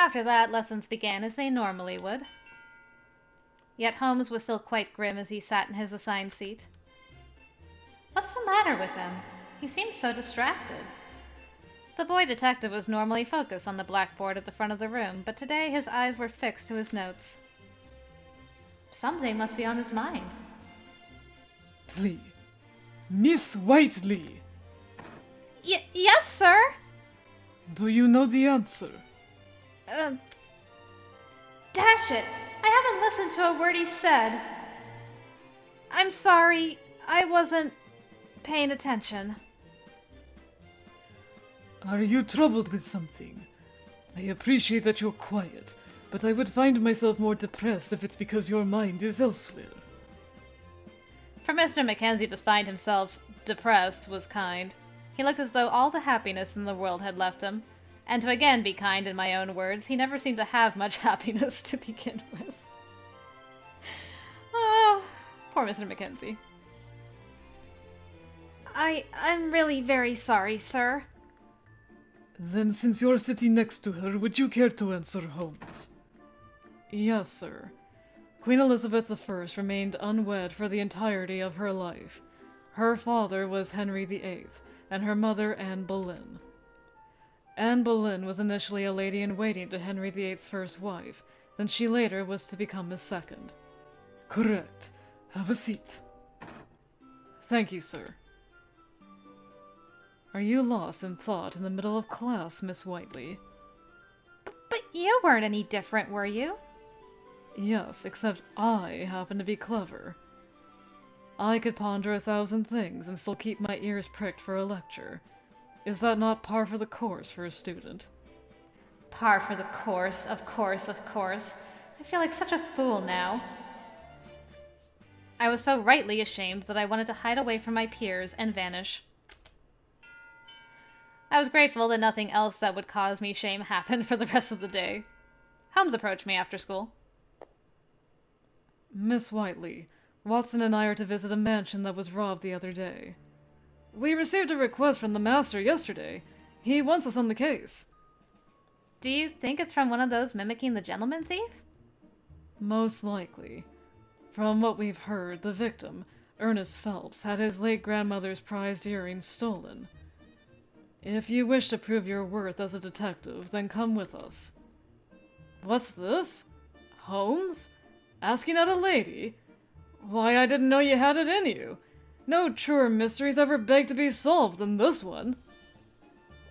After that, lessons began as they normally would. Yet Holmes was still quite grim as he sat in his assigned seat. What's the matter with him? He seems so distracted. The boy detective was normally focused on the blackboard at the front of the room, but today his eyes were fixed to his notes. Something must be on his mind. Whiteley. Miss Whiteley. Yes, sir? Do you know the answer? Dash it! I haven't listened to a word he said. I'm sorry, I wasn't paying attention. Are you troubled with something? I appreciate that you're quiet, but I would find myself more depressed if it's because your mind is elsewhere. For Mr. Mackenzie to find himself depressed was kind. He looked as though all the happiness in the world had left him. And to again be kind in my own words, he never seemed to have much happiness to begin with. Oh, poor Mr. Mackenzie. I'm really very sorry, sir. Then since you're sitting next to her, would you care to answer, Holmes? Yes, sir. Queen Elizabeth I remained unwed for the entirety of her life. Her father was Henry VIII, and her mother Anne Boleyn. Anne Boleyn was initially a lady-in-waiting to Henry VIII's first wife, then she later was to become his second. Correct. Have a seat. Thank you, sir. Are you lost in thought in the middle of class, Miss Whiteley? But you weren't any different, were you? Yes, except I happen to be clever. I could ponder 1,000 things and still keep my ears pricked for a lecture. Is that not par for the course for a student? Par for the course, of course, of course. I feel like such a fool now. I was so rightly ashamed that I wanted to hide away from my peers and vanish. I was grateful that nothing else that would cause me shame happened for the rest of the day. Holmes approached me after school. Miss Whiteley, Watson and I are to visit a mansion that was robbed the other day. We received a request from the master yesterday. He wants us on the case. Do you think it's from one of those mimicking the gentleman thief? Most likely. From what we've heard, the victim, Ernest Phelps, had his late grandmother's prized earrings stolen. If you wish to prove your worth as a detective, then come with us. What's this? Holmes? Asking out a lady? Why, I didn't know you had it in you. No truer mysteries ever begged to be solved than this one.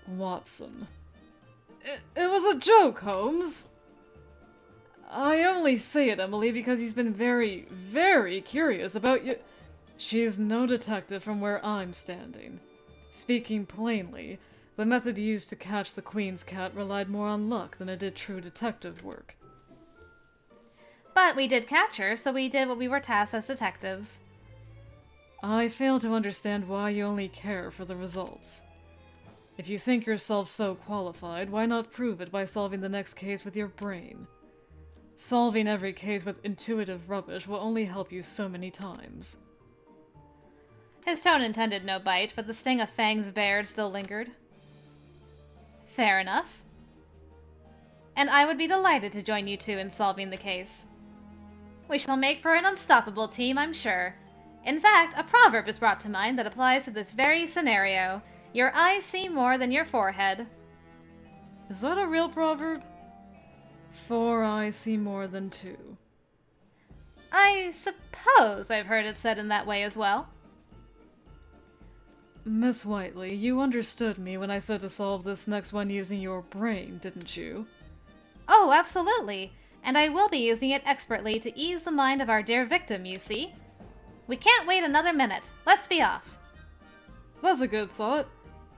Watson. It was a joke, Holmes. I only say it, Emily, because he's been very, very curious about you. She's no detective from where I'm standing. Speaking plainly, the method used to catch the Queen's cat relied more on luck than it did true detective work. But we did catch her, so we did what we were tasked as detectives. I fail to understand why you only care for the results. If you think yourself so qualified, why not prove it by solving the next case with your brain? Solving every case with intuitive rubbish will only help you so many times. His tone intended no bite, but the sting of Fang's beard still lingered. Fair enough. And I would be delighted to join you two in solving the case. We shall make for an unstoppable team, I'm sure. In fact, a proverb is brought to mind that applies to this very scenario. Your eyes see more than your forehead. Is that a real proverb? 4 eyes see more than 2. I suppose I've heard it said in that way as well. Miss Whiteley, you understood me when I said to solve this next one using your brain, didn't you? Oh, absolutely. And I will be using it expertly to ease the mind of our dear victim, you see. We can't wait another minute. Let's be off. That's a good thought.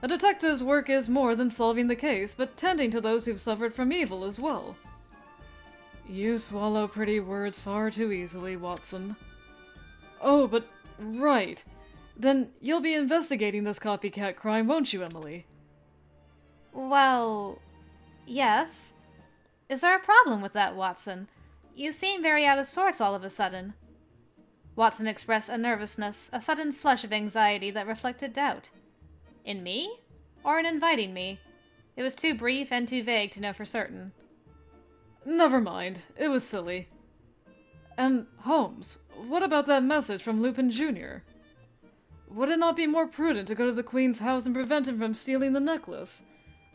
A detective's work is more than solving the case, but tending to those who've suffered from evil as well. You swallow pretty words far too easily, Watson. Oh, but right. Then you'll be investigating this copycat crime, won't you, Emily? Well, yes. Is there a problem with that, Watson? You seem very out of sorts all of a sudden. Watson expressed a nervousness, a sudden flush of anxiety that reflected doubt. In me? Or in inviting me? It was too brief and too vague to know for certain. Never mind. It was silly. And, Holmes, what about that message from Lupin Jr.? Would it not be more prudent to go to the Queen's house and prevent him from stealing the necklace?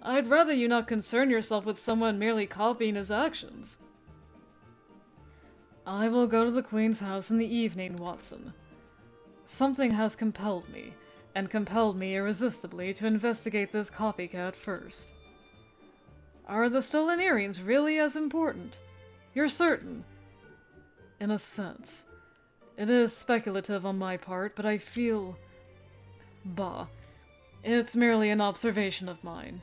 I'd rather you not concern yourself with someone merely copying his actions. I will go to the Queen's house in the evening, Watson. Something has compelled me, and compelled me irresistibly to investigate this copycat first. Are the stolen earrings really as important? You're certain? In a sense. It is speculative on my part, but I feel... Bah. It's merely an observation of mine.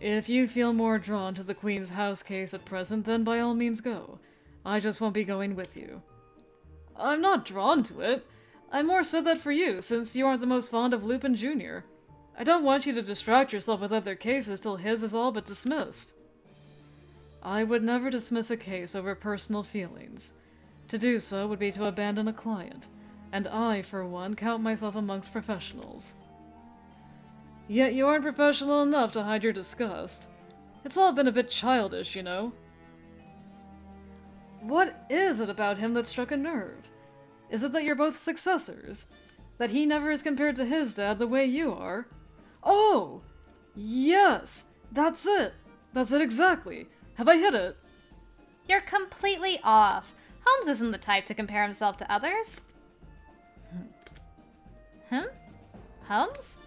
If you feel more drawn to the Queen's house case at present, then by all means go. I just won't be going with you. I'm not drawn to it. I more said that for you, since you aren't the most fond of Lupin Jr. I don't want you to distract yourself with other cases till his is all but dismissed. I would never dismiss a case over personal feelings. To do so would be to abandon a client, and I, for one, count myself amongst professionals. Yet you aren't professional enough to hide your disgust. It's all been a bit childish, you know. What is it about him that struck a nerve? Is it that you're both successors? That he never is compared to his dad the way you are? Oh! Yes! That's it! That's it exactly! Have I hit it? You're completely off. Holmes isn't the type to compare himself to others. Holmes?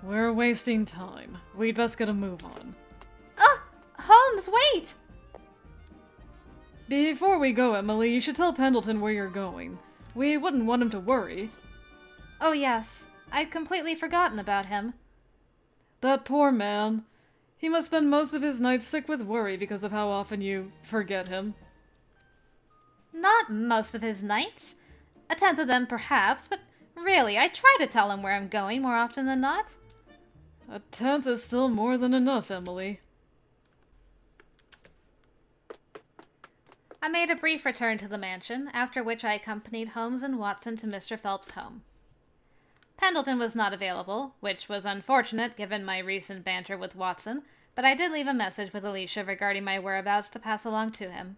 We're wasting time. We'd best get a move on. Holmes, wait! Before we go, Emily, you should tell Pendleton where you're going. We wouldn't want him to worry. Oh yes, I'd completely forgotten about him. That poor man. He must spend most of his nights sick with worry because of how often you forget him. Not most of his nights. A tenth of them, perhaps, but really, I try to tell him where I'm going more often than not. A tenth is still more than enough, Emily. I made a brief return to the mansion, after which I accompanied Holmes and Watson to Mr. Phelps' home. Pendleton was not available, which was unfortunate given my recent banter with Watson, but I did leave a message with Alicia regarding my whereabouts to pass along to him.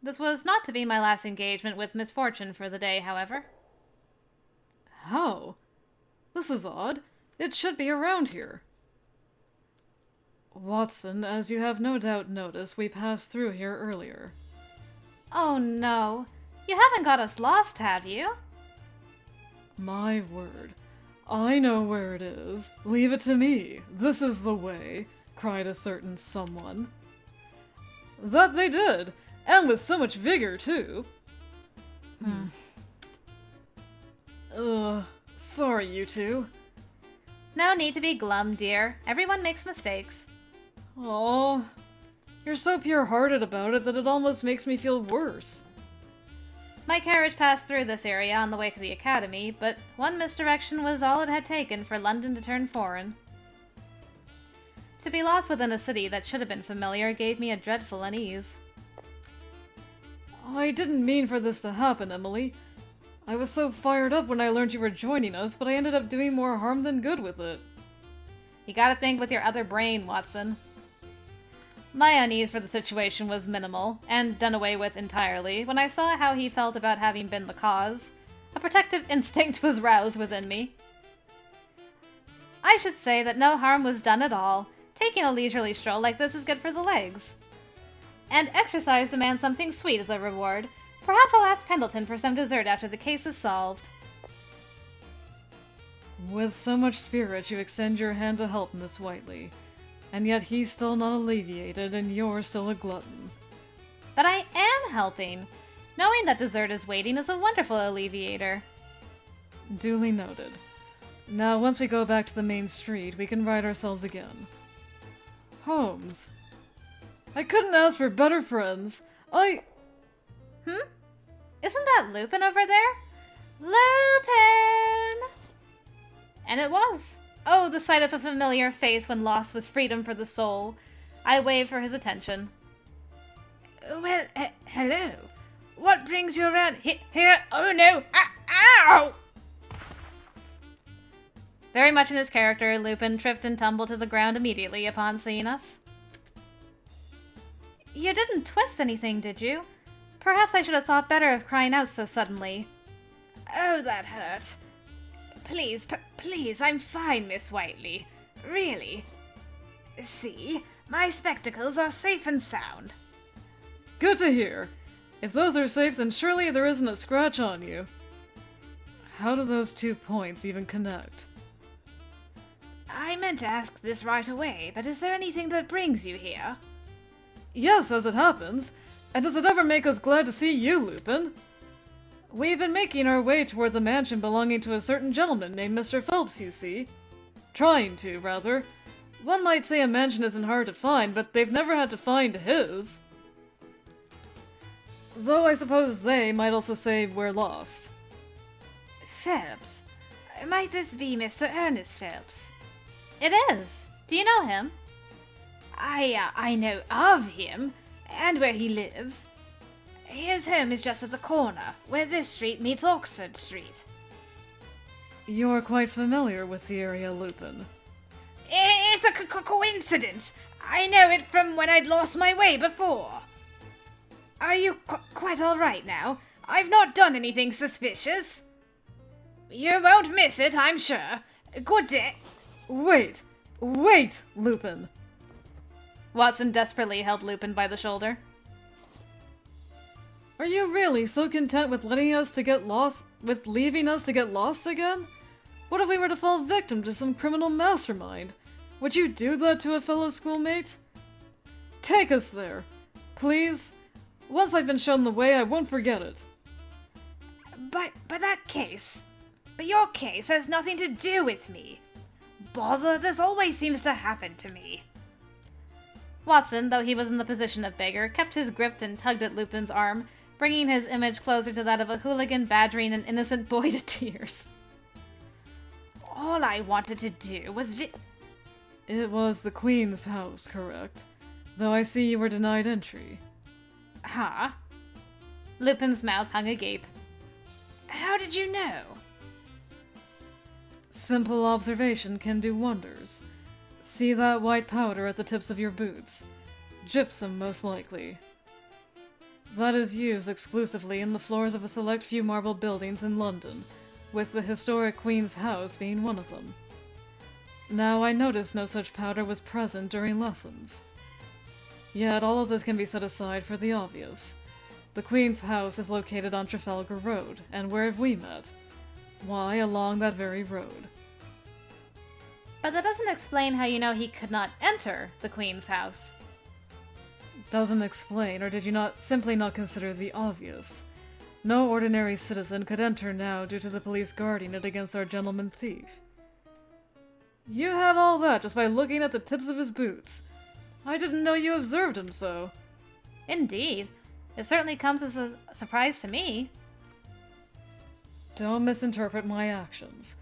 This was not to be my last engagement with misfortune for the day, however. How? This is odd. It should be around here. Watson, as you have no doubt noticed, we passed through here earlier. Oh no. You haven't got us lost, have you? My word. I know where it is. Leave it to me. This is the way, cried a certain someone. That they did, and with so much vigor, too. Sorry, you two. No need to be glum, dear. Everyone makes mistakes. Aw, you're so pure-hearted about it that it almost makes me feel worse. My carriage passed through this area on the way to the academy, but one misdirection was all it had taken for London to turn foreign. To be lost within a city that should have been familiar gave me a dreadful unease. I didn't mean for this to happen, Emily. I was so fired up when I learned you were joining us, but I ended up doing more harm than good with it. You gotta think with your other brain, Watson. My unease for the situation was minimal, and done away with entirely, when I saw how he felt about having been the cause. A protective instinct was roused within me. I should say that no harm was done at all. Taking a leisurely stroll like this is good for the legs. And exercise demands something sweet as a reward. Perhaps I'll ask Pendleton for some dessert after the case is solved. With so much spirit you extend your hand to help Miss Whiteley. And yet he's still not alleviated, and you're still a glutton. But I am helping. Knowing that dessert is waiting is a wonderful alleviator. Duly noted. Now, once we go back to the main street, we can ride ourselves again. Holmes. I couldn't ask for better friends. Isn't that Lupin over there? Lupin! And it was. Oh, the sight of a familiar face when lost was freedom for the soul. I waved for his attention. Well, hello. What brings you around here? Oh no! Ow! Very much in his character, Lupin tripped and tumbled to the ground immediately upon seeing us. You didn't twist anything, did you? Perhaps I should have thought better of crying out so suddenly. Oh, that hurt. Please, please, I'm fine, Miss Whiteley. Really. See, my spectacles are safe and sound. Good to hear. If those are safe, then surely there isn't a scratch on you. How do those 2 points even connect? I meant to ask this right away, but is there anything that brings you here? Yes, as it happens. And does it ever make us glad to see you, Lupin? We've been making our way toward the mansion belonging to a certain gentleman named Mr. Phelps, you see. Trying to, rather. One might say a mansion isn't hard to find, but they've never had to find his. Though I suppose they might also say we're lost. Phelps? Might this be Mr. Ernest Phelps? It is. Do you know him? I know of him, and where he lives. His home is just at the corner, where this street meets Oxford Street. You're quite familiar with the area, Lupin. It's a coincidence. I know it from when I'd lost my way before. Are you quite all right now? I've not done anything suspicious. You won't miss it, I'm sure. Good day. Wait, Lupin. Watson desperately held Lupin by the shoulder. Are you really so content with leaving us to get lost again? What if we were to fall victim to some criminal mastermind? Would you do that to a fellow schoolmate? Take us there, please. Once I've been shown the way, I won't forget it. But your case has nothing to do with me. Bother, this always seems to happen to me. Watson, though he was in the position of beggar, kept his grip and tugged at Lupin's arm, bringing his image closer to that of a hooligan badgering an innocent boy to tears. All I wanted to do was It was the Queen's house, correct? Though I see you were denied entry. Huh? Lupin's mouth hung agape. How did you know? Simple observation can do wonders. See that white powder at the tips of your boots? Gypsum, most likely. That is used exclusively in the floors of a select few marble buildings in London, with the historic Queen's house being one of them. Now, I noticed no such powder was present during lessons. Yet all of this can be set aside for the obvious. The Queen's house is located on Trafalgar Road, and where have we met? Why, along that very road. But that doesn't explain how you know he could not enter the Queen's house. Doesn't explain, or did you simply not consider the obvious? No ordinary citizen could enter now due to the police guarding it against our gentleman thief. You had all that just by looking at the tips of his boots. I didn't know you observed him so. Indeed. It certainly comes as a surprise to me. Don't misinterpret my actions.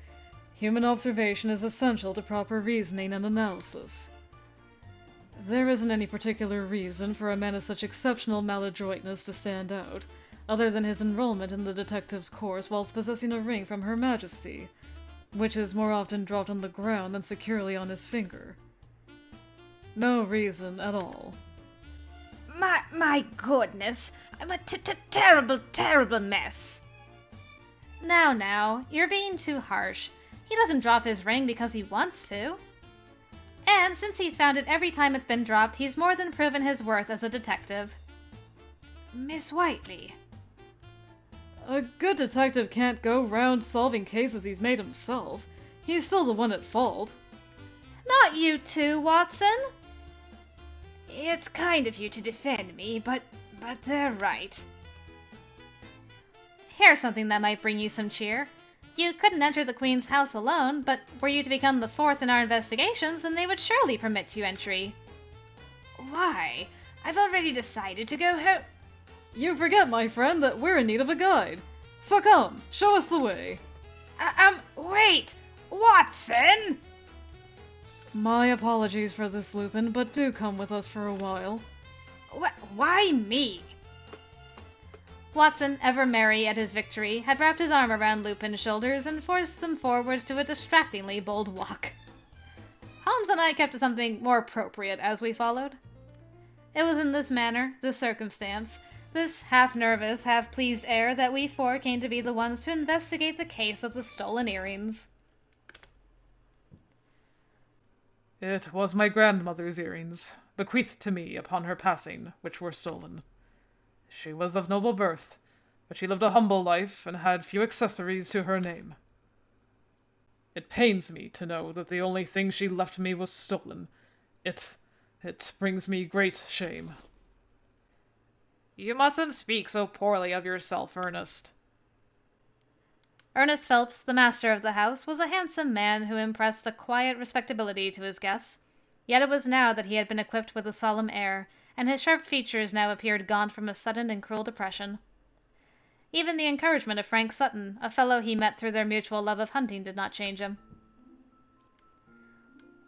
Human observation is essential to proper reasoning and analysis. There isn't any particular reason for a man of such exceptional maladroitness to stand out, other than his enrollment in the detective's course whilst possessing a ring from Her Majesty, which is more often dropped on the ground than securely on his finger. No reason at all. My goodness, I'm a terrible, terrible mess. Now, you're being too harsh. He doesn't drop his ring because he wants to. And since he's found it every time it's been dropped, he's more than proven his worth as a detective. Miss Whiteley. A good detective can't go round solving cases he's made himself. He's still the one at fault. Not you too, Watson. It's kind of you to defend me, but they're right. Here's something that might bring you some cheer. You couldn't enter the Queen's house alone, but were you to become the fourth in our investigations, then they would surely permit you entry. Why? I've already decided to go home. You forget, my friend, that we're in need of a guide. So come, show us the way. Wait! Watson! My apologies for this, Lupin, but do come with us for a while. Why me? Watson, ever merry at his victory, had wrapped his arm around Lupin's shoulders and forced them forwards to a distractingly bold walk. Holmes and I kept to something more appropriate as we followed. It was in this manner, this circumstance, this half-nervous, half-pleased air that we four came to be the ones to investigate the case of the stolen earrings. It was my grandmother's earrings, bequeathed to me upon her passing, which were stolen. She was of noble birth, but she lived a humble life and had few accessories to her name. It pains me to know that the only thing she left me was stolen. It brings me great shame. You mustn't speak so poorly of yourself, Ernest. Ernest Phelps, the master of the house, was a handsome man who impressed a quiet respectability to his guests. Yet it was now that he had been equipped with a solemn air, and his sharp features now appeared gaunt from a sudden and cruel depression. Even the encouragement of Frank Sutton, a fellow he met through their mutual love of hunting, did not change him.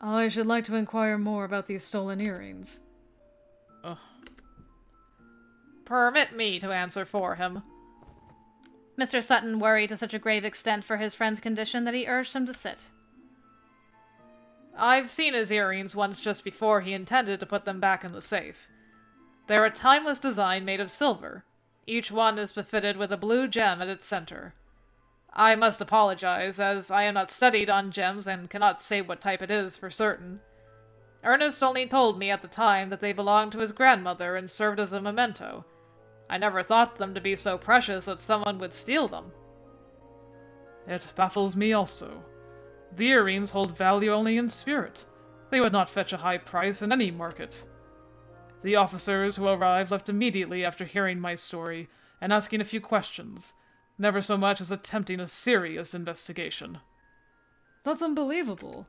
I should like to inquire more about these stolen earrings. Permit me to answer for him. Mr. Sutton worried to such a grave extent for his friend's condition that he urged him to sit. I've seen his earrings once just before he intended to put them back in the safe. They're a timeless design made of silver. Each one is befitted with a blue gem at its center. I must apologize, as I am not studied on gems and cannot say what type it is for certain. Ernest only told me at the time that they belonged to his grandmother and served as a memento. I never thought them to be so precious that someone would steal them. It baffles me also. The earrings hold value only in spirit. They would not fetch a high price in any market. The officers who arrived left immediately after hearing my story and asking a few questions, never so much as attempting a serious investigation. That's unbelievable.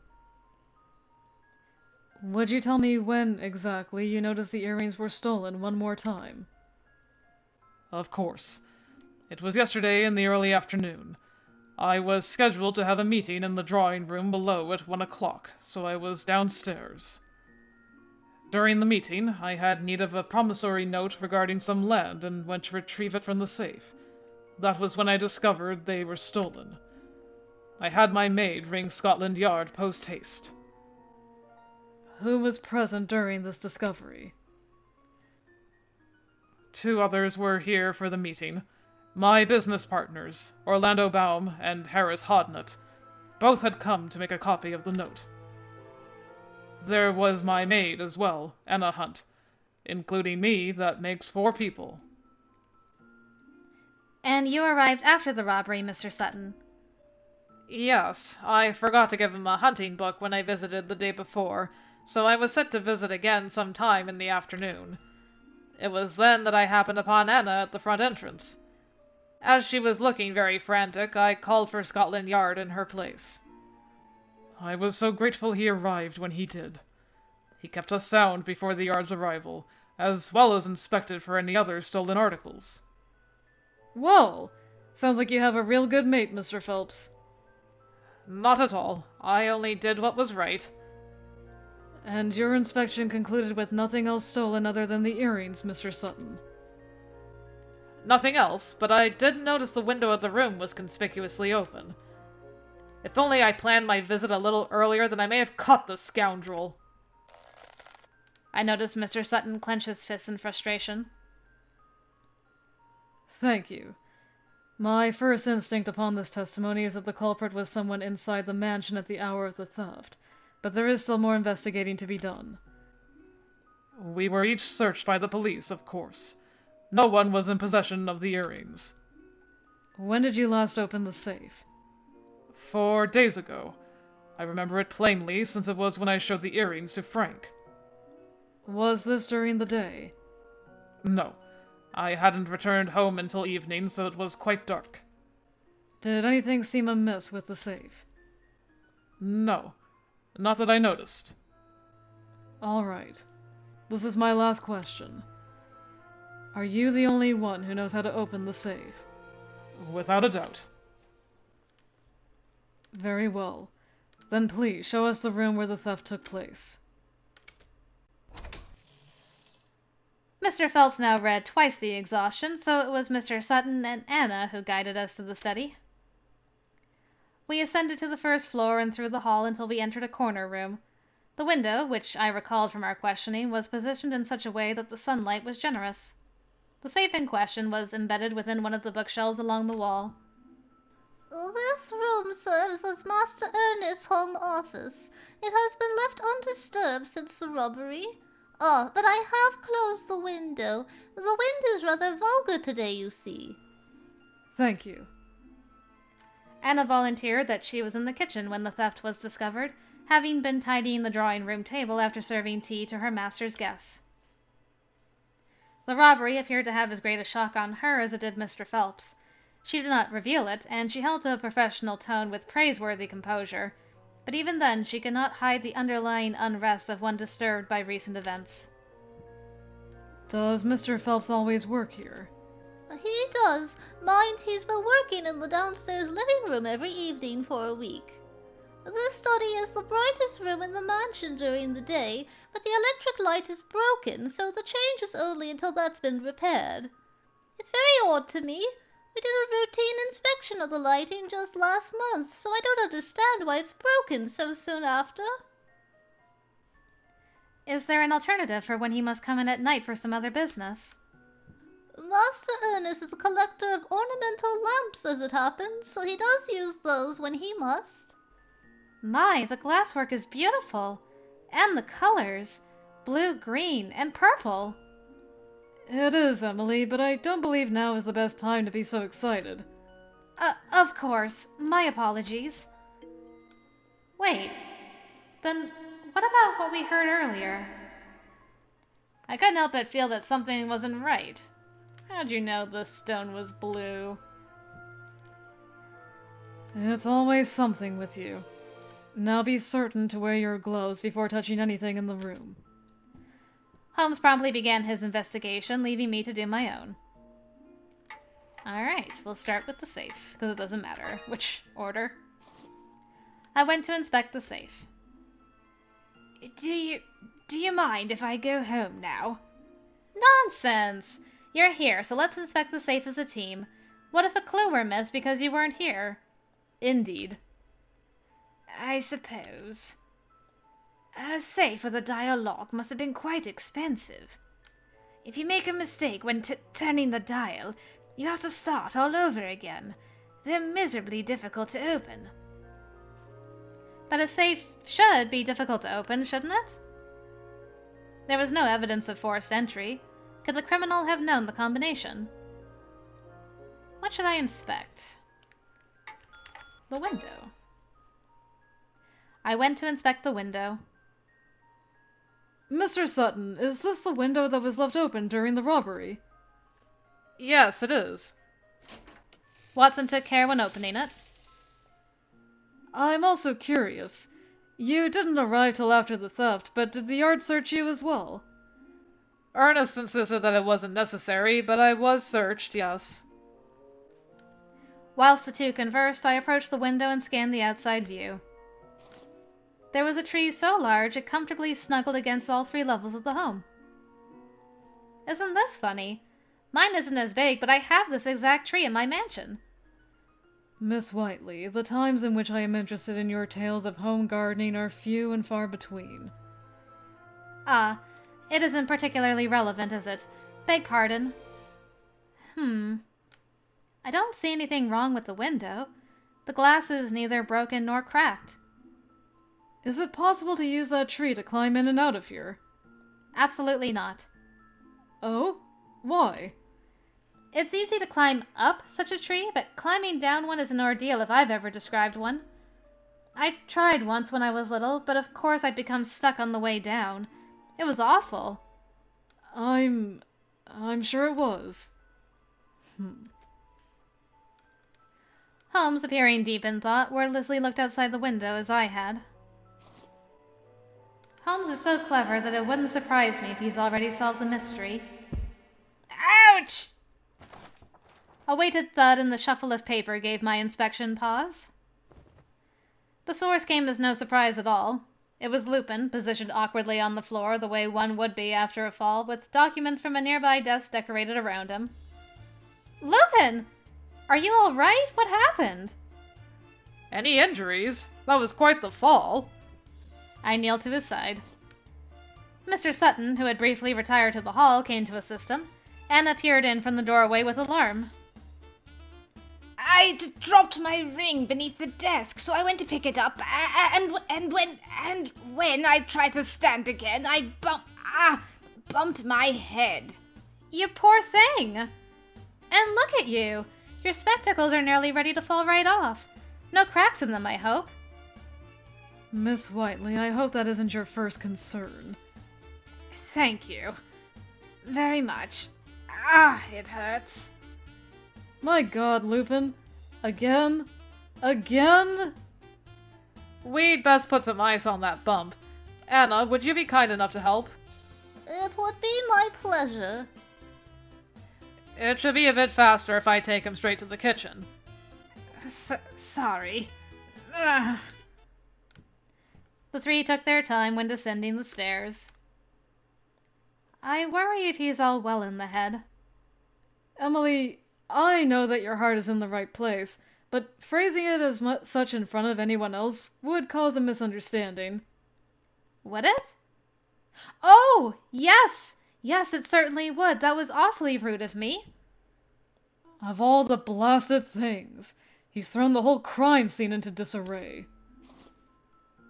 Would you tell me when, exactly, you noticed the earrings were stolen one more time? Of course. It was yesterday in the early afternoon. I was scheduled to have a meeting in the drawing room below at 1 o'clock, so I was downstairs. During the meeting, I had need of a promissory note regarding some land and went to retrieve it from the safe. That was when I discovered they were stolen. I had my maid ring Scotland Yard post-haste. Who was present during this discovery? 2 others were here for the meeting. My business partners, Orlando Baum and Harris Hodnett. Both had come to make a copy of the note. There was my maid as well, Anna Hunt. Including me, that makes 4 people. And you arrived after the robbery, Mr. Sutton. Yes, I forgot to give him a hunting book when I visited the day before, so I was set to visit again some time in the afternoon. It was then that I happened upon Anna at the front entrance. As she was looking very frantic, I called for Scotland Yard in her place. I was so grateful he arrived when he did. He kept us sound before the Yard's arrival, as well as inspected for any other stolen articles. Whoa! Sounds like you have a real good mate, Mr. Phelps. Not at all. I only did what was right. And your inspection concluded with nothing else stolen other than the earrings, Mr. Sutton. Nothing else, but I did notice the window of the room was conspicuously open. If only I planned my visit a little earlier, then I may have caught the scoundrel. I noticed Mr. Sutton clench his fists in frustration. Thank you. My first instinct upon this testimony is that the culprit was someone inside the mansion at the hour of the theft, but there is still more investigating to be done. We were each searched by the police, of course. No one was in possession of the earrings. When did you last open the safe? 4 days ago. I remember it plainly, since it was when I showed the earrings to Frank. Was this during the day? No. I hadn't returned home until evening, so it was quite dark. Did anything seem amiss with the safe? No. Not that I noticed. All right. This is my last question. Are you the only one who knows how to open the safe? Without a doubt. Very well. Then please show us the room where the theft took place. Mr. Phelps now read twice the exhaustion, so it was Mr. Sutton and Anna who guided us to the study. We ascended to the first floor and through the hall until we entered a corner room. The window, which I recalled from our questioning, was positioned in such a way that the sunlight was generous. The safe in question was embedded within one of the bookshelves along the wall. This room serves as Master Ernest's home office. It has been left undisturbed since the robbery. Ah, but I have closed the window. The wind is rather vulgar today, you see. Thank you. Anna volunteered that she was in the kitchen when the theft was discovered, having been tidying the drawing room table after serving tea to her master's guests. The robbery appeared to have as great a shock on her as it did Mr. Phelps. She did not reveal it, and she held to a professional tone with praiseworthy composure, but even then she could not hide the underlying unrest of one disturbed by recent events. Does Mr. Phelps always work here? He does. Mind, he's been working in the downstairs living room every evening for a week. This study is the brightest room in the mansion during the day, but the electric light is broken, so the change is only until that's been repaired. It's very odd to me. We did a routine inspection of the lighting just last month, so I don't understand why it's broken so soon after. Is there an alternative for when he must come in at night for some other business? Master Ernest is a collector of ornamental lamps, as it happens, so he does use those when he must. My, the glasswork is beautiful. And the colors. Blue, green, and purple. It is, Emily, but I don't believe now is the best time to be so excited. Of course. My apologies. Wait. Then what about what we heard earlier? I couldn't help but feel that something wasn't right. How'd you know the stone was blue? It's always something with you. Now be certain to wear your gloves before touching anything in the room. Holmes promptly began his investigation, leaving me to do my own. Alright, we'll start with the safe, because it doesn't matter which order. I went to inspect the safe. Do you mind if I go home now? Nonsense! You're here, so let's inspect the safe as a team. What if a clue were missed because you weren't here? Indeed. I suppose. A safe with a dial lock must have been quite expensive. If you make a mistake when turning the dial, you have to start all over again. They're miserably difficult to open. But a safe should be difficult to open, shouldn't it? There was no evidence of forced entry. Could the criminal have known the combination? What should I inspect? The window. I went to inspect the window. Mr. Sutton, is this the window that was left open during the robbery? Yes, it is. Watson took care when opening it. I'm also curious. You didn't arrive till after the theft, but did the yard search you as well? Ernest insisted that it wasn't necessary, but I was searched, yes. Whilst the two conversed, I approached the window and scanned the outside view. There was a tree so large it comfortably snuggled against all 3 levels of the home. Isn't this funny? Mine isn't as big, but I have this exact tree in my mansion. Miss Whiteley, the times in which I am interested in your tales of home gardening are few and far between. Ah, it isn't particularly relevant, is it? Beg pardon. I don't see anything wrong with the window. The glass is neither broken nor cracked. Is it possible to use that tree to climb in and out of here? Absolutely not. Oh? Why? It's easy to climb up such a tree, but climbing down one is an ordeal if I've ever described one. I tried once when I was little, but of course I'd become stuck on the way down. It was awful. I'm sure it was. Holmes, appearing deep in thought, wordlessly looked outside the window as I had. Holmes is so clever that it wouldn't surprise me if he's already solved the mystery. Ouch! A weighted thud and the shuffle of paper gave my inspection pause. The source came as no surprise at all. It was Lupin, positioned awkwardly on the floor the way one would be after a fall, with documents from a nearby desk decorated around him. Lupin! Are you all right? What happened? Any injuries? That was quite the fall. I kneeled to his side. Mr. Sutton, who had briefly retired to the hall, came to assist him. Anna peered in from the doorway with alarm. I dropped my ring beneath the desk, so I went to pick it up, and when I tried to stand again, I bumped my head. You poor thing! And look at you! Your spectacles are nearly ready to fall right off. No cracks in them, I hope. Miss Whiteley, I hope that isn't your first concern. Thank you. Very much. It hurts. My God, Lupin. Again? Again? We'd best put some ice on that bump. Anna, would you be kind enough to help? It would be my pleasure. It should be a bit faster if I take him straight to the kitchen. Sorry. The three took their time when descending the stairs. I worry if he's all well in the head. Emily, I know that your heart is in the right place, but phrasing it as such in front of anyone else would cause a misunderstanding. Would it? Oh, yes! Yes, it certainly would. That was awfully rude of me. Of all the blasted things, he's thrown the whole crime scene into disarray.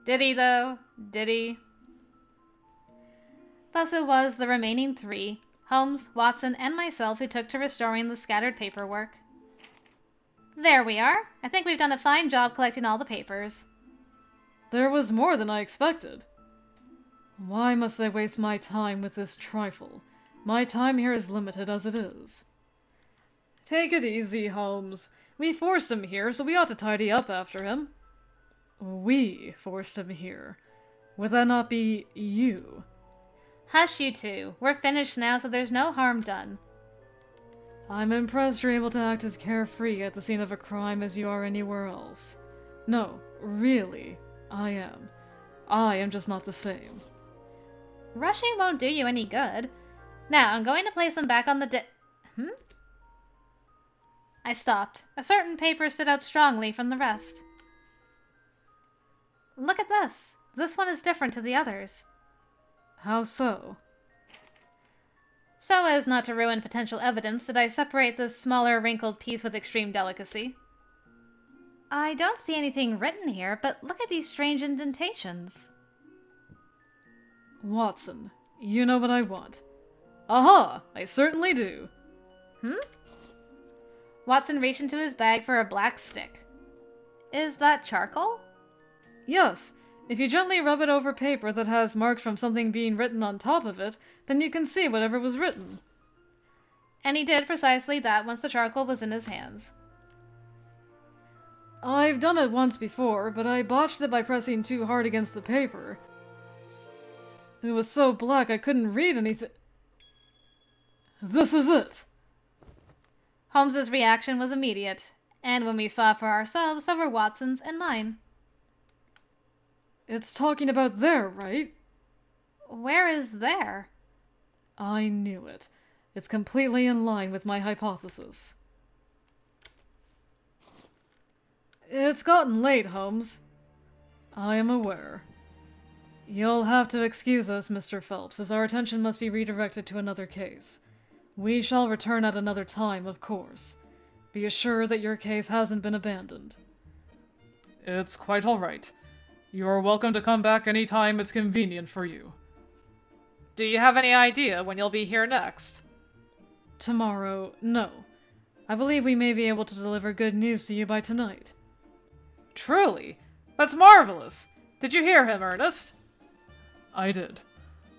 Did he, though? Did he? Thus it was the remaining three, Holmes, Watson, and myself, who took to restoring the scattered paperwork. There we are. I think we've done a fine job collecting all the papers. There was more than I expected. Why must I waste my time with this trifle? My time here is limited as it is. Take it easy, Holmes. We forced him here, so we ought to tidy up after him. We forced him here. Would that not be you? Hush, you two. We're finished now, so there's no harm done. I'm impressed you're able to act as carefree at the scene of a crime as you are anywhere else. No, really, I am. I am just not the same. Rushing won't do you any good. Now, I'm going to place them back on the I stopped. A certain paper stood out strongly from the rest. Look at this. This one is different to the others. How so? So as not to ruin potential evidence, did I separate this smaller, wrinkled piece with extreme delicacy. I don't see anything written here, but look at these strange indentations. Watson, you know what I want. Aha! I certainly do. Watson reached into his bag for a black stick. Is that charcoal? Yes. If you gently rub it over paper that has marks from something being written on top of it, then you can see whatever was written. And he did precisely that once the charcoal was in his hands. I've done it once before, but I botched it by pressing too hard against the paper. It was so black I couldn't read anything. This is it! Holmes's reaction was immediate, and when we saw for ourselves, so were Watson's and mine. It's talking about there, right? Where is there? I knew it. It's completely in line with my hypothesis. It's gotten late, Holmes. I am aware. You'll have to excuse us, Mr. Phelps, as our attention must be redirected to another case. We shall return at another time, of course. Be assured that your case hasn't been abandoned. It's quite all right. You're welcome to come back any time it's convenient for you. Do you have any idea when you'll be here next? Tomorrow, no. I believe we may be able to deliver good news to you by tonight. Truly? That's marvelous! Did you hear him, Ernest? I did.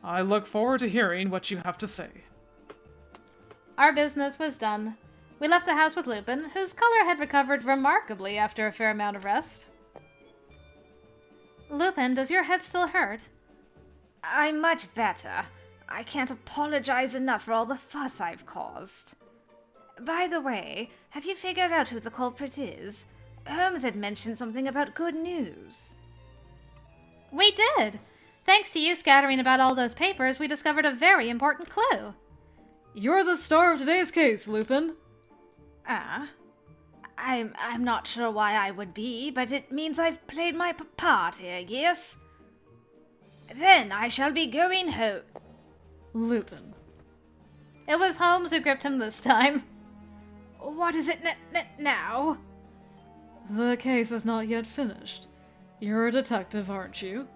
I look forward to hearing what you have to say. Our business was done. We left the house with Lupin, whose color had recovered remarkably after a fair amount of rest. Lupin, does your head still hurt? I'm much better. I can't apologize enough for all the fuss I've caused. By the way, have you figured out who the culprit is? Holmes had mentioned something about good news. We did! Thanks to you scattering about all those papers, we discovered a very important clue. You're the star of today's case, Lupin. I'm not sure why I would be, but it means I've played my part here, yes? Then I shall be going home. Lupin. It was Holmes who gripped him this time. What is it now? The case is not yet finished. You're a detective, aren't you?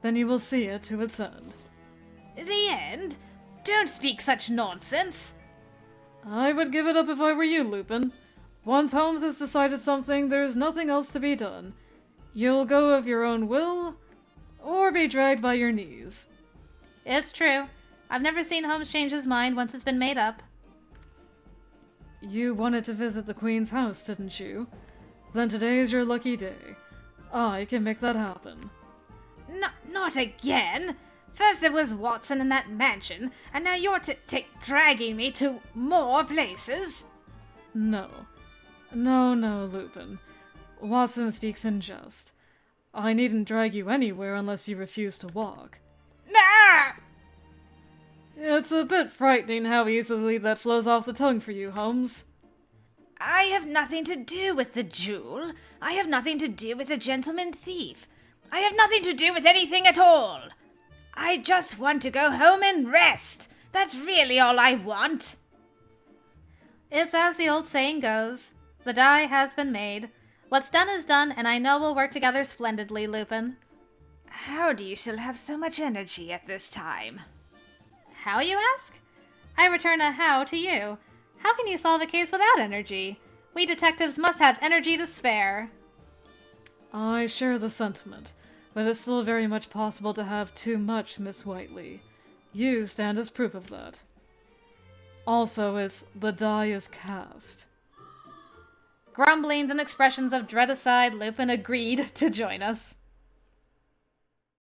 Then you will see it to its end. The end? Don't speak such nonsense. I would give it up if I were you, Lupin. Once Holmes has decided something, there's nothing else to be done. You'll go of your own will, or be dragged by your knees. It's true. I've never seen Holmes change his mind once it's been made up. You wanted to visit the Queen's house, didn't you? Then today's your lucky day. I can make that happen. Not again. First there was Watson in that mansion, and now you're dragging me to more places. No, Lupin. Watson speaks in jest. I needn't drag you anywhere unless you refuse to walk. Nah! It's a bit frightening how easily that flows off the tongue for you, Holmes. I have nothing to do with the jewel. I have nothing to do with the gentleman thief. I have nothing to do with anything at all. I just want to go home and rest. That's really all I want. It's as the old saying goes. The die has been made. What's done is done, and I know we'll work together splendidly, Lupin. How do you still have so much energy at this time? How, you ask? I return a how to you. How can you solve a case without energy? We detectives must have energy to spare. I share the sentiment, but it's still very much possible to have too much, Miss Whiteley. You stand as proof of that. Also, it's the die is cast. Grumblings and expressions of dread aside, Lupin agreed to join us.